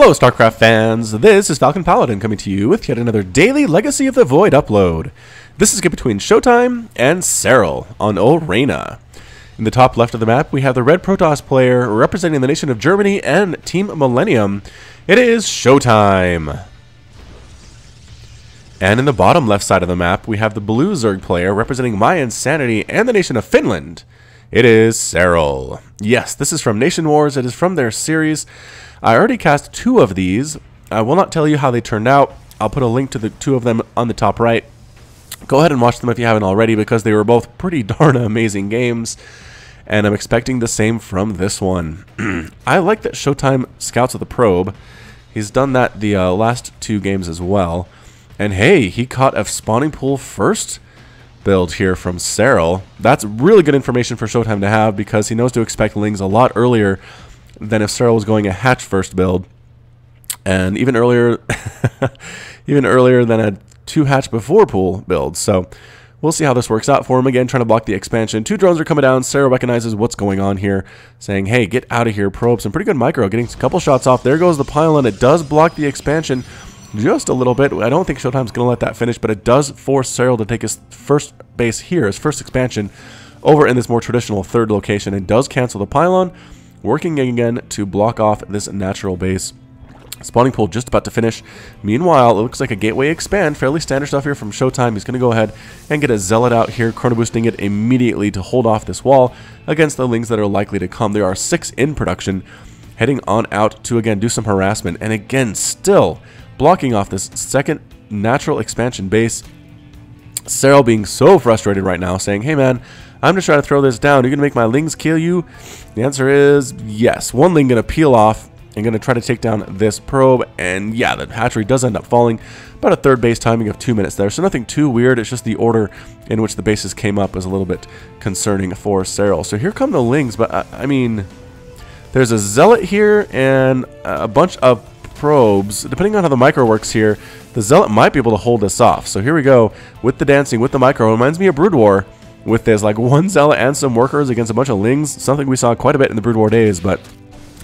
Hello StarCraft fans, this is Falcon Paladin coming to you with yet another daily Legacy of the Void upload. This is a game between ShoWTimE and Serral on Ulrena. In the top left of the map we have the red Protoss player representing the nation of Germany and Team Millennium. It is ShoWTimE. And in the bottom left side of the map we have the blue Zerg player representing My Insanity and the nation of Finland. It is Serral. Yes, this is from Nation Wars. It is from their series. I already cast 2 of these. I will not tell you how they turned out. I'll put a link to the 2 of them on the top right. Go ahead and watch them if you haven't already because they were both pretty darn amazing games. And I'm expecting the same from this one. I like that ShoWTimE scouts with the probe. He's done that the last 2 games as well. And hey, he caught a spawning pool first build here from Serral. That's really good information for ShoWTimE to have because he knows to expect lings a lot earlier than if Serral was going a hatch first build, and even earlier than a 2 hatch before pool build. So we'll see how this works out for him. Again, trying to block the expansion. 2 drones are coming down. Serral recognizes what's going on here, saying, hey, get out of here, probe. Some pretty good micro, getting a couple shots off. There goes the pylon. It does block the expansion just a little bit. I don't think ShoWTimE's going to let that finish, but it does force Serral to take his first base here, his first expansion, over in this more traditional 3rd location. It does cancel the pylon, working again to block off this natural base. Spawning pool just about to finish. Meanwhile, it looks like a gateway expand. Fairly standard stuff here from ShoWTimE. He's going to go ahead and get a zealot out here, chrono boosting it immediately to hold off this wall against the lings that are likely to come. There are 6 in production, heading on out to again do some harassment, and again still blocking off this second natural expansion base. Serral being so frustrated right now, saying, hey man, I'm just trying to throw this down. You're going to make my lings kill you? The answer is yes. 1 ling going to peel off and going to try to take down this probe. And yeah, the hatchery does end up falling. About a 3rd base timing of 2 minutes there. So nothing too weird. It's just the order in which the bases came up is a little bit concerning for Serral. So here come the lings. But I mean, there's a zealot here and a bunch of probes. Depending on how the micro works here, the zealot might be able to hold this off. So here we go with the dancing, with the micro. It reminds me of Brood War, with this like 1 zealot and some workers against a bunch of lings. Something we saw quite a bit in the Brood War days, but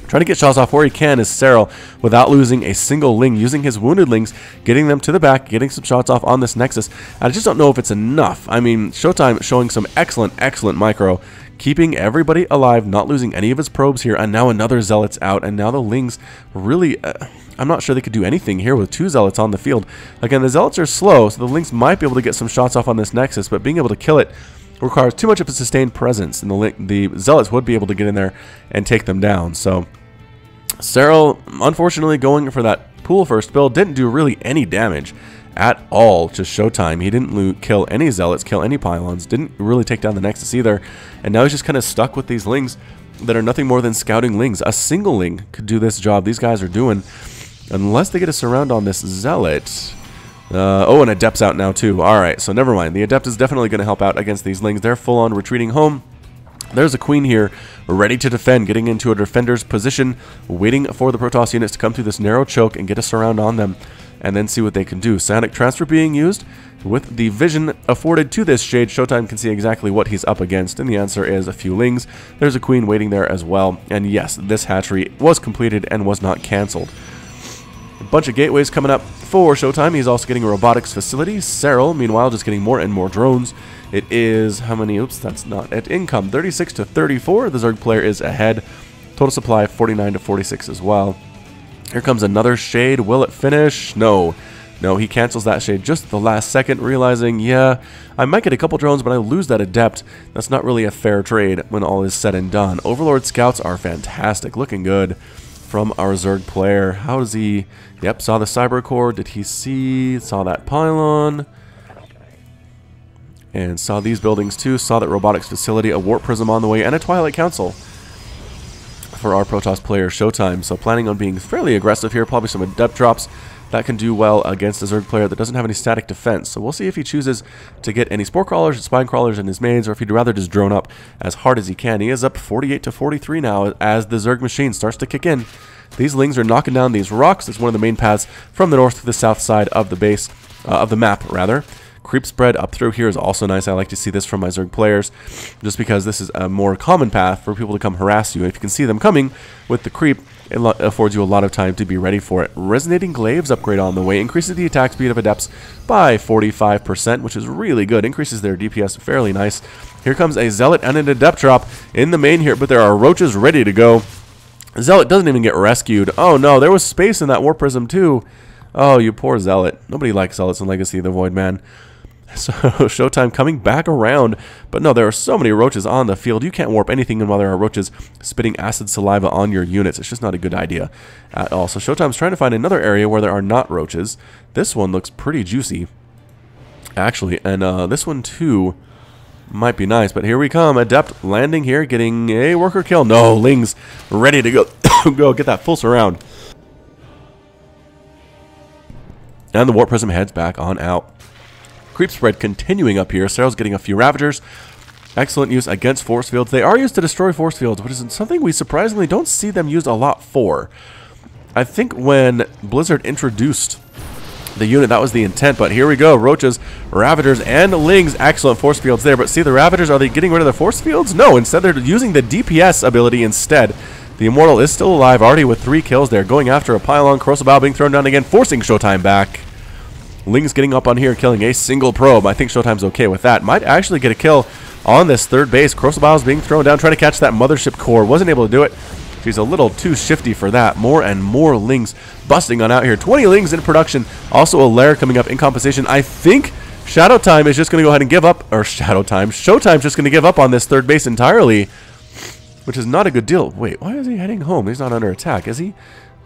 trying to get shots off where he can is Serral without losing a single ling, using his wounded lings, getting them to the back, getting some shots off on this Nexus. I just don't know if it's enough. I mean, ShoWTimE showing some excellent micro, keeping everybody alive, not losing any of his probes here, and now another zealot's out, and now the lings really, I'm not sure they could do anything here with 2 zealots on the field. Again, the zealots are slow, so the lings might be able to get some shots off on this Nexus, but being able to kill it requires too much of a sustained presence, and the zealots would be able to get in there and take them down. So Serral, unfortunately, going for that pool first build, didn't do really any damage at all to ShoWTimE. He didn't kill any zealots, kill any pylons, didn't really take down the Nexus either, and now he's just kind of stuck with these lings that are nothing more than scouting lings. A single ling could do this job these guys are doing, unless they get a surround on this zealot. Oh, and Adept's out now too. Alright, so never mind. The Adept is definitely going to help out against these lings. They're full on retreating home. There's a queen here, ready to defend, getting into a defender's position, waiting for the Protoss units to come through this narrow choke and get a surround on them, and then see what they can do. Psionic transfer being used. With the vision afforded to this shade, ShoWTimE can see exactly what he's up against, and the answer is a few lings. There's a queen waiting there as well, and yes, this hatchery was completed and was not cancelled. A bunch of gateways coming up for ShoWTimE. He's also getting a robotics facility. Serral, meanwhile, just getting more and more drones. It is, how many? Oops, that's not at income. 36 to 34. The Zerg player is ahead. Total supply 49 to 46 as well. Here comes another shade. Will it finish? No. No, he cancels that shade just at the last second, realizing, yeah, I might get a couple drones, but I lose that Adept. That's not really a fair trade when all is said and done. Overlord scouts are fantastic. Looking good from our Zerg player. How does he... Yep, saw the Cyber Core. Did he see... Saw that pylon. And saw these buildings too. Saw that robotics facility, a warp prism on the way, and a Twilight Council for our Protoss player ShoWTimE. So planning on being fairly aggressive here. Probably some Adept drops that can do well against a Zerg player that doesn't have any static defense. So we'll see if he chooses to get any Spore Crawlers, Spine Crawlers in his maids, or if he'd rather just drone up as hard as he can. He is up 48 to 43 now as the Zerg machine starts to kick in. These lings are knocking down these rocks. It's one of the main paths from the north to the south side of the base, of the map rather. Creep spread up through here is also nice. I like to see this from my Zerg players, just because this is a more common path for people to come harass you. If you can see them coming with the creep, It affords you a lot of time to be ready for it. Resonating Glaives upgrade on the way. Increases the attack speed of Adepts by 45%, which is really good. Increases their DPS fairly nice. Here comes a Zealot and an Adept drop in the main here, but there are Roaches ready to go. Zealot doesn't even get rescued. Oh no, there was space in that Warp Prism too. Oh, you poor Zealot. Nobody likes Zealots in Legacy of the Void, man. So ShoWTimE coming back around, but no, there are so many roaches on the field. You can't warp anything while there are roaches spitting acid saliva on your units. It's just not a good idea at all. So ShoWTimE's trying to find another area where there are not roaches. This one looks pretty juicy, actually, and this one too might be nice. But here we come, Adept landing here, getting a worker kill. No, Ling's ready to go. Go get that full surround, and the Warp Prism heads back on out. Creep spread continuing up here. Serral's getting a few Ravagers. Excellent use against force fields. They are used to destroy force fields, but it's something we surprisingly don't see them used a lot for. I think when Blizzard introduced the unit, that was the intent, but here we go. Roaches, Ravagers, and Lings. Excellent force fields there, but see the Ravagers, are they getting rid of the force fields? No, instead they're using the DPS ability instead. The Immortal is still alive, already with 3 kills there, going after a pylon. Corrosive Bile being thrown down again, forcing ShoWTimE back. Ling's getting up on here, killing a single probe. I think ShoWTimE's okay with that. Might actually get a kill on this third base. Corrosive Bile is being thrown down, trying to catch that mothership core. Wasn't able to do it. She's a little too shifty for that. More and more Lings busting on out here. 20 Lings in production. Also a lair coming up in compensation. I think ShadowTime is just going to go ahead and give up. Or ShoWTime's just going to give up on this third base entirely, which is not a good deal. Wait, why is he heading home? He's not under attack, is he?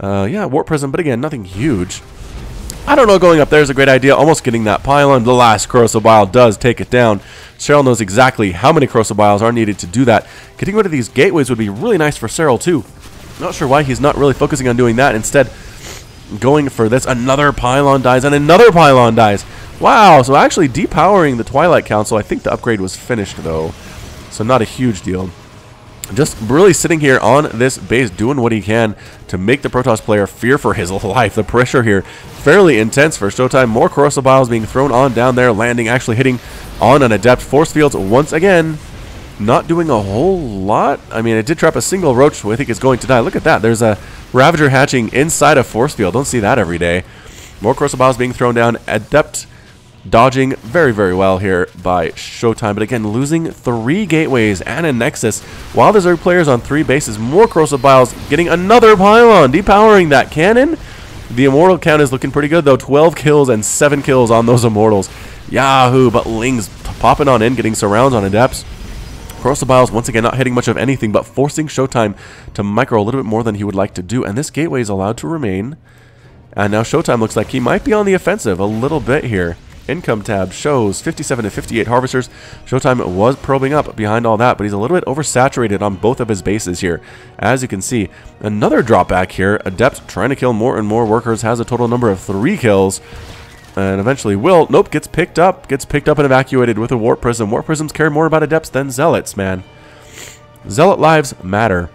Yeah, Warp Prism, but again, nothing huge. I don't know, going up there is a great idea. Almost getting that pylon. The last Corrosive Bile does take it down. Serral knows exactly how many Corrosive Biles are needed to do that. Getting rid of these gateways would be really nice for Serral too. Not sure why he's not really focusing on doing that. Instead, going for this. Another pylon dies and another pylon dies. Wow, so actually depowering the Twilight Council. I think the upgrade was finished though, so not a huge deal. Just really sitting here on this base, doing what he can to make the Protoss player fear for his life. The pressure here, fairly intense for ShoWTimE. More Corrosive Biles being thrown on down there, landing, actually hitting on an Adept. Force fields once again, not doing a whole lot. I mean, it did trap a single Roach who I think is going to die. Look at that. There's a Ravager hatching inside a force field. Don't see that every day. More Corrosive Biles being thrown down. Adept dodging very, very well here by ShoWTimE, but again, losing 3 gateways and a Nexus, while the Zerg players on 3 bases. More Corrosive Biles, getting another pylon, depowering that cannon. The Immortal count is looking pretty good, though. 12 kills and 7 kills on those Immortals. Yahoo! But Ling's popping on in, getting surrounds on Adepts. Corrosive Biles, once again, not hitting much of anything, but forcing ShoWTimE to micro a little bit more than he would like to do, and this gateway is allowed to remain. And now ShoWTimE looks like he might be on the offensive a little bit here. Income tab shows 57 to 58 harvesters. ShoWTimE was probing up behind all that, but he's a little bit oversaturated on both of his bases here. As you can see, another drop back here. Adept trying to kill more and more workers, has a total number of 3 kills. And eventually will, nope, gets picked up and evacuated with a Warp Prism. Warp Prisms care more about Adepts than Zealots, man. Zealot lives matter.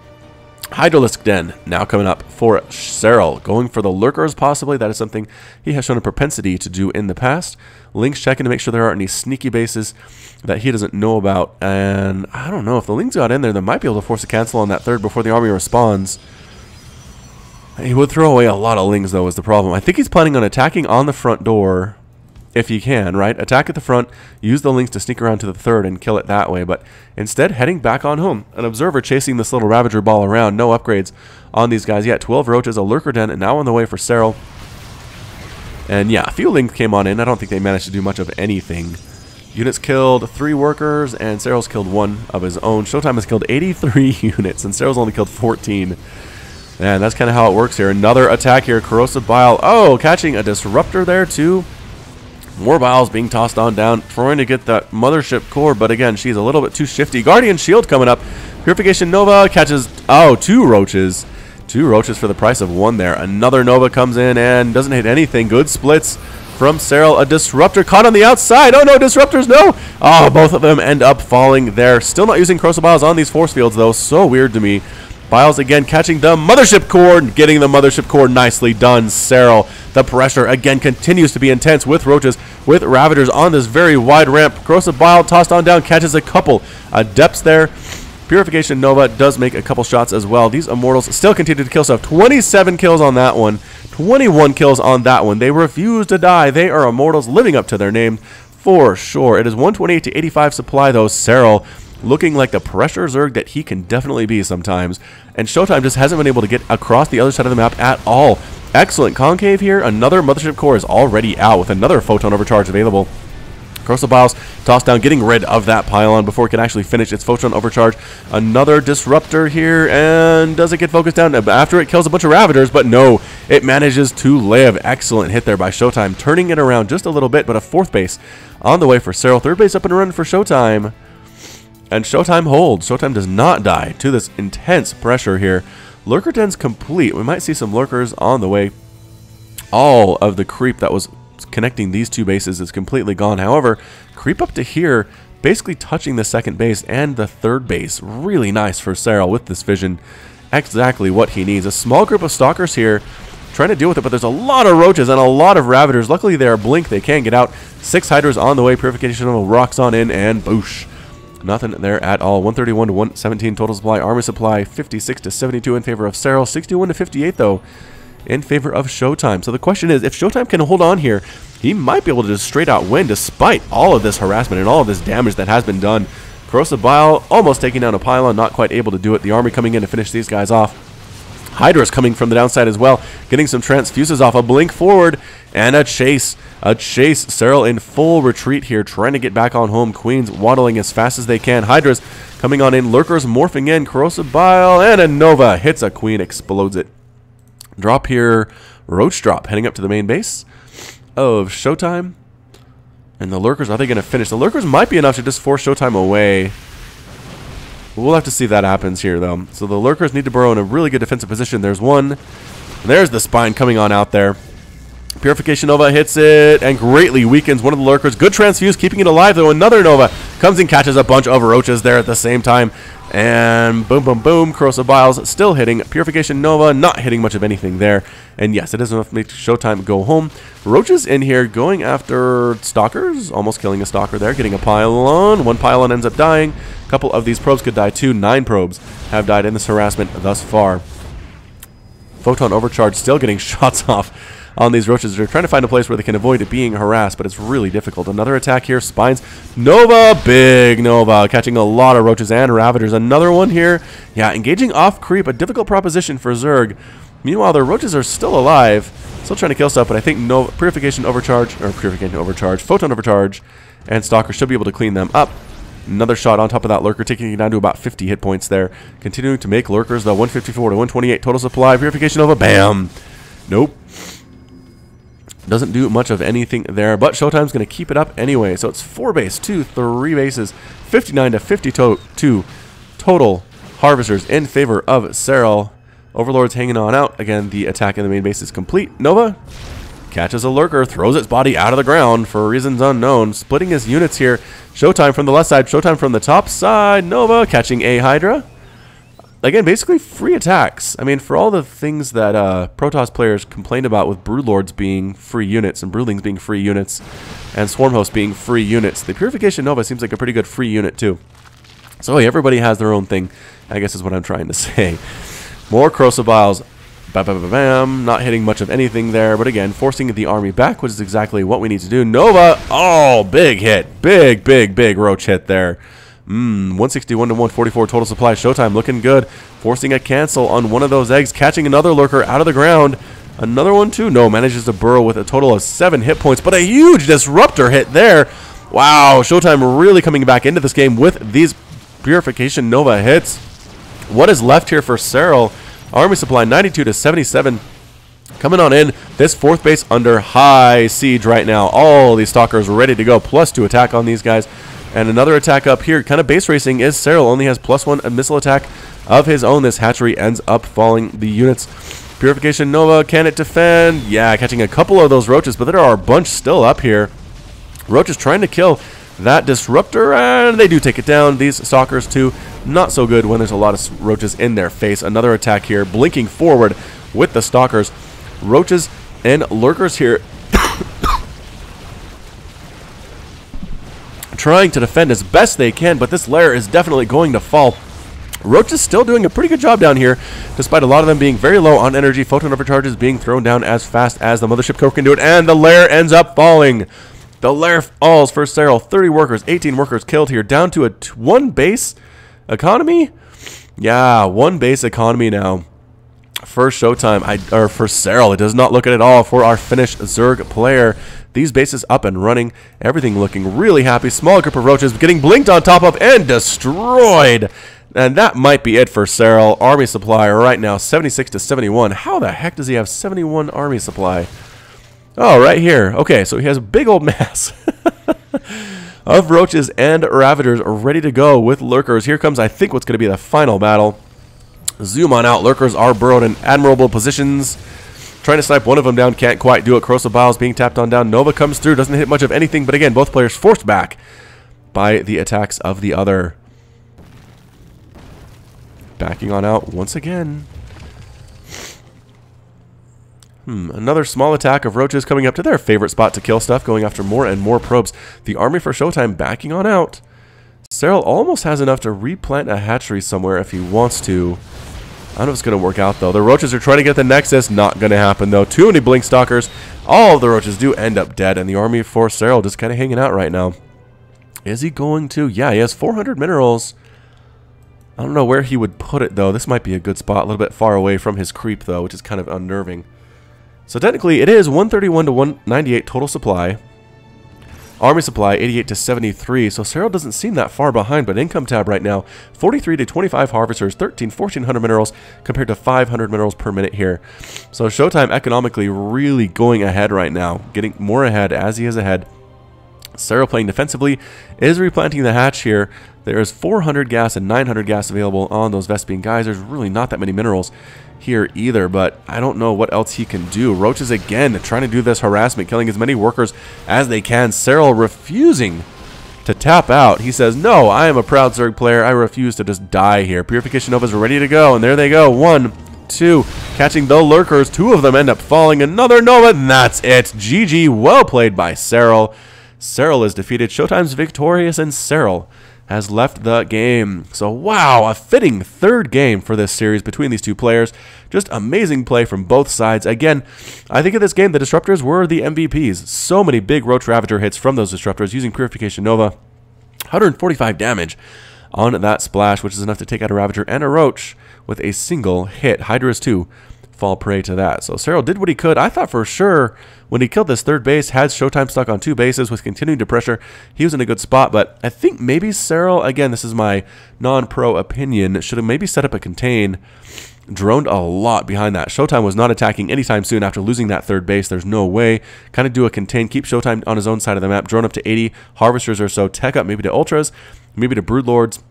Hydralisk Den now coming up for Serral, going for the lurkers possibly. That is something he has shown a propensity to do in the past. Ling's checking to make sure there aren't any sneaky bases that he doesn't know about, and I don't know if the Lings got in there, they might be able to force a cancel on that third before the army responds. He would throw away a lot of Lings though, is the problem. I think he's planning on attacking on the front door if he can, right? Attack at the front, use the Lings to sneak around to the third and kill it that way, but instead heading back on home. An Observer chasing this little Ravager ball around. No upgrades on these guys yet. 12 Roaches, a Lurker Den, and now on the way for Serral. And yeah, a few Lings came on in. I don't think they managed to do much of anything. Units killed 3 workers, and Serral's killed 1 of his own. ShoWTimE has killed 83 units, and Serral's only killed 14. And that's kind of how it works here. Another attack here. Corrosive Bile. Oh, catching a Disruptor there too. More Biles being tossed on down, trying to get that Mothership core, but again, she's a little bit too shifty. Guardian Shield coming up. Purification Nova catches, 2 Roaches. 2 Roaches for the price of 1 there. Another Nova comes in and doesn't hit anything. Good splits from Serral. A Disruptor caught on the outside. Oh no, Disruptors, no! Oh, both of them end up falling there. Still not using Corrosive Biles on these force fields though. So weird to me. Biles again catching the Mothership core, getting the Mothership core. Nicely done, Serral. The pressure again continues to be intense with Roaches, with Ravagers on this very wide ramp. Corrosive Bile tossed on down, catches a couple Adepts there. Purification Nova does make a couple shots as well. These Immortals still continue to kill stuff. 27 kills on that one. 21 kills on that one. They refuse to die. They are Immortals living up to their name for sure. It is 128 to 85 supply though. Serral looking like the pressure Zerg that he can definitely be sometimes. And ShoWTimE just hasn't been able to get across the other side of the map at all. Excellent concave here. Another Mothership Core is already out with another Photon Overcharge available. Corrosive Biles tossed down, getting rid of that pylon before it can actually finish its Photon Overcharge. Another Disruptor here, and does it get focused down after it kills a bunch of Ravagers? But no, it manages to live. Excellent hit there by ShoWTimE, turning it around just a little bit, but a 4th base on the way for Serral. 3rd base up and running for ShoWTimE. And ShoWTimE holds. ShoWTimE does not die to this intense pressure here. Lurker den's complete. We might see some Lurkers on the way. All of the creep that was connecting these two bases is completely gone. However, creep up to here, basically touching the 2nd base and the 3rd base. Really nice for Serral with this vision. Exactly what he needs. A small group of Stalkers here trying to deal with it, but there's a lot of Roaches and a lot of Ravagers. Luckily, they are blink. They can get out. 6 Hydras on the way. Purification rocks on in, and boosh. Nothing there at all. 131 to 117 total supply. Army supply 56 to 72 in favor of Serral. 61 to 58 though in favor of ShoWTimE. So the question is, if ShoWTimE can hold on here, he might be able to just straight out win despite all of this harassment and all of this damage that has been done. Corrosive Bile almost taking down a pylon, not quite able to do it. The army coming in to finish these guys off. Hydra's coming from the downside as well, getting some transfuses off. A blink forward and a chase. A chase. Serral in full retreat here, trying to get back on home. Queens waddling as fast as they can. Hydra's coming on in. Lurkers morphing in. Corrosive Bile and a Nova hits a Queen, explodes it. Drop here. Roach drop heading up to the main base of ShoWTimE. And the Lurkers, are they going to finish? The Lurkers might be enough to just force ShoWTimE away. We'll have to see if that happens here, though. So the Lurkers need to burrow in a really good defensive position. There's one. There's the Spine coming on out there. Purification Nova hits it and greatly weakens one of the Lurkers. Good transfuse, keeping it alive, though. Another Nova comes and catches a bunch of Roaches there at the same time. And boom, boom, boom. Corrosive Biles still hitting. Purification Nova not hitting much of anything there. And yes, it is enough to make ShoWTimE go home. Roaches in here going after Stalkers. Almost killing a Stalker there. Getting a pylon. One pylon ends up dying. A couple of these probes could die too. 9 probes have died in this harassment thus far. Photon Overcharge still getting shots off on these Roaches. They're trying to find a place where they can avoid it being harassed, but it's really difficult. Another attack here. Spines. Nova. Big Nova. Catching a lot of Roaches and Ravagers. Another one here. Yeah, engaging off creep. A difficult proposition for Zerg. Meanwhile, the Roaches are still alive. Still trying to kill stuff, but I think Purification Overcharge, Photon Overcharge, and Stalker should be able to clean them up. Another shot on top of that Lurker, taking it down to about 50 hit points there. Continuing to make Lurkers, though. 154 to 128 total supply. Purification Nova. Bam. Nope. Doesn't do much of anything there, but ShoWTimE's going to keep it up anyway. So it's 4 base, 2, 3 bases, 59 to 52 total Harvesters in favor of Serral. Overlord's hanging on out. Again, the attack in the main base is complete. Nova catches a Lurker, throws its body out of the ground for reasons unknown. Splitting his units here. ShoWTimE from the left side, ShoWTimE from the top side. Nova catching a Hydra. Again, basically free attacks. I mean, for all the things that Protoss players complained about with Broodlords being free units and Broodlings being free units and Swarmhosts being free units, the Purification Nova seems like a pretty good free unit too. So hey, everybody has their own thing, I guess is what I'm trying to say. More Corrosive Biles. Bam. Not hitting much of anything there, but again, forcing the army back, which is exactly what we need to do. Nova. Oh, big hit. Big Roach hit there. 161 to 144 total supply. ShoWTimE looking good. Forcing a cancel on one of those eggs. Catching another Lurker out of the ground. Another one too. No, manages to burrow with a total of 7 hit points. But a huge Disruptor hit there. Wow, ShoWTimE really coming back into this game with these Purification Nova hits. What is left here for Serral? Army supply 92 to 77. Coming on in. This 4th base under high siege right now. All these Stalkers ready to go. +2 attack on these guys. And another attack up here. Kind of base racing is Serral. Only has +1 missile attack of his own. This hatchery ends up falling the units. Purification Nova, can it defend? Yeah, catching a couple of those Roaches, but there are a bunch still up here. Roaches trying to kill that Disruptor, and they do take it down. These Stalkers too, not so good when there's a lot of Roaches in their face. Another attack here, blinking forward with the Stalkers. Roaches and Lurkers here trying to defend as best they can, but this lair is definitely going to fall Roach is still doing a pretty good job down here, despite a lot of them being very low on energy. Photon overcharges being thrown down as fast as the Mothership Core can do it, and the lair ends up falling. The lair falls for Serral. 30 workers, 18 workers killed here, down to a 1 base economy? Yeah, 1 base economy now. For ShoWTimE, or for Serral, it does not look good at all for our Finnish Zerg player. These bases up and running, everything looking really happy. Small group of roaches getting blinked on top of and destroyed. And that might be it for Serral. Army supply right now, 76 to 71. How the heck does he have 71 army supply? Oh, right here. Okay, so he has a big old mass of roaches and ravagers ready to go with lurkers. Here comes, I think, what's going to be the final battle. Zoom on out. Lurkers are burrowed in admirable positions. Trying to snipe one of them down, can't quite do it. Corrosive Biles being tapped on down. Nova comes through, doesn't hit much of anything, but again, both players forced back by the attacks of the other. Backing on out once again. Another small attack of roaches coming up to their favorite spot to kill stuff, going after more and more probes. The army for ShoWTimE backing on out. Serral almost has enough to replant a hatchery somewhere if he wants to. I don't know if it's going to work out, though. The roaches are trying to get the Nexus. Not going to happen, though. Too many Blink Stalkers. All of the roaches do end up dead, and the army for Serral just kind of hanging out right now. Is he going to? Yeah, he has 400 minerals. I don't know where he would put it, though. This might be a good spot. A little bit far away from his creep, though, which is kind of unnerving. So technically, it is 131 to 198 total supply. Army supply, 88 to 73. So Serral doesn't seem that far behind, but income tab right now, 43 to 25 harvesters, 1,400 minerals compared to 500 minerals per minute here. So ShoWTimE economically really going ahead right now, getting more ahead as he is ahead. Serral playing defensively, is replanting the hatch here. There is 400 gas and 900 gas available on those Vespine guys. There's really not that many minerals here either, but I don't know what else he can do. Roaches again trying to do this harassment, killing as many workers as they can. Serral refusing to tap out. He says, no, I am a proud Zerg player. I refuse to just die here. Purification Novas are ready to go, and there they go. 1, 2, catching the lurkers. 2 of them end up falling. Another Nova, and that's it. GG, well played by Serral. Serral is defeated. ShoWTimE's victorious, and Serral has left the game. So wow, a fitting 3rd game for this series between these two players. Just amazing play from both sides. Again, I think in this game the Disruptors were the MVPs. So many big Roach Ravager hits from those Disruptors using Purification Nova. 145 damage on that splash, which is enough to take out a Ravager and a Roach with a single hit. Hydras too fall prey to that. So Serral did what he could. I thought for sure when he killed this 3rd base, had ShoWTimE stuck on 2 bases with continuing to pressure, he was in a good spot, but I think maybe Serral, again, this is my non-pro opinion, should have maybe set up a contain, droned a lot behind that. ShoWTimE was not attacking anytime soon after losing that 3rd base. There's no way. Kind of do a contain, keep ShoWTimE on his own side of the map, drone up to 80 harvesters or so, tech up maybe to Ultras, maybe to Broodlords,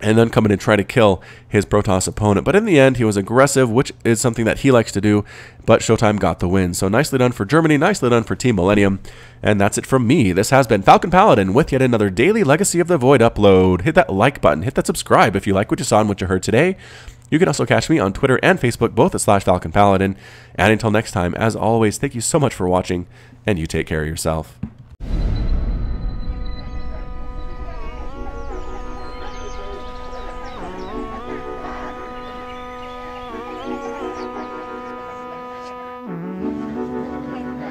and then come in and try to kill his Protoss opponent. But in the end, he was aggressive, which is something that he likes to do, but ShoWTimE got the win. So nicely done for Germany, nicely done for Team Millennium, and that's it from me. This has been Falcon Paladin with yet another daily Legacy of the Void upload. Hit that like button, hit that subscribe if you like what you saw and what you heard today. You can also catch me on Twitter and Facebook, both at /Falcon Paladin. And until next time, as always, thank you so much for watching, and you take care of yourself.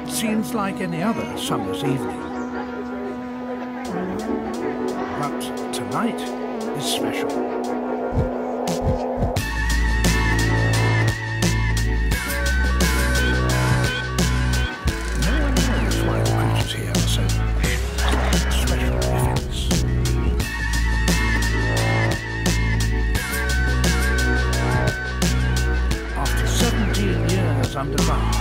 Seems like any other summer's evening. But tonight is special. No one knows why the creatures here are so special effects. After 17 years underground,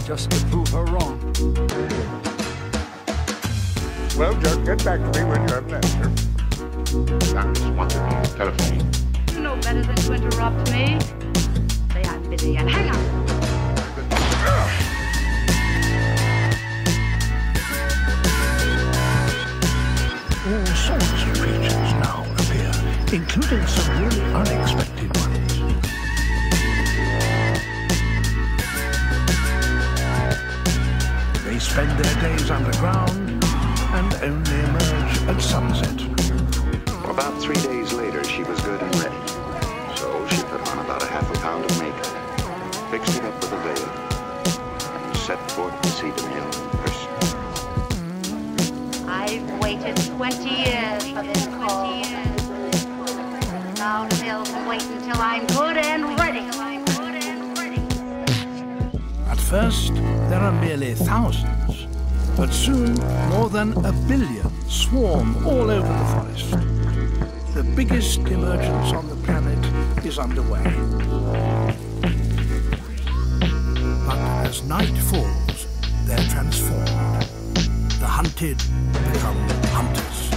just to prove her wrong. Well, just get back to me when you have an answer. Doctors want to be telephone. You know better than to interrupt me. Say I'm busy and hang up. All sorts of creatures now appear, including some really unexpected ones. They spend their days underground and only emerge at sunset. About 3 days later, she was good and ready. So she put on about a half a pound of makeup, fixed it up with a veil, and set forth to see the mill in person. I've waited 20 years for this call. Now the mill can wait until I'm good and ready. At first, there are merely thousands, but soon more than 1 billion swarm all over the forest. The biggest emergence on the planet is underway. But as night falls, they're transformed. The hunted become hunters.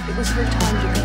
It was her time to go.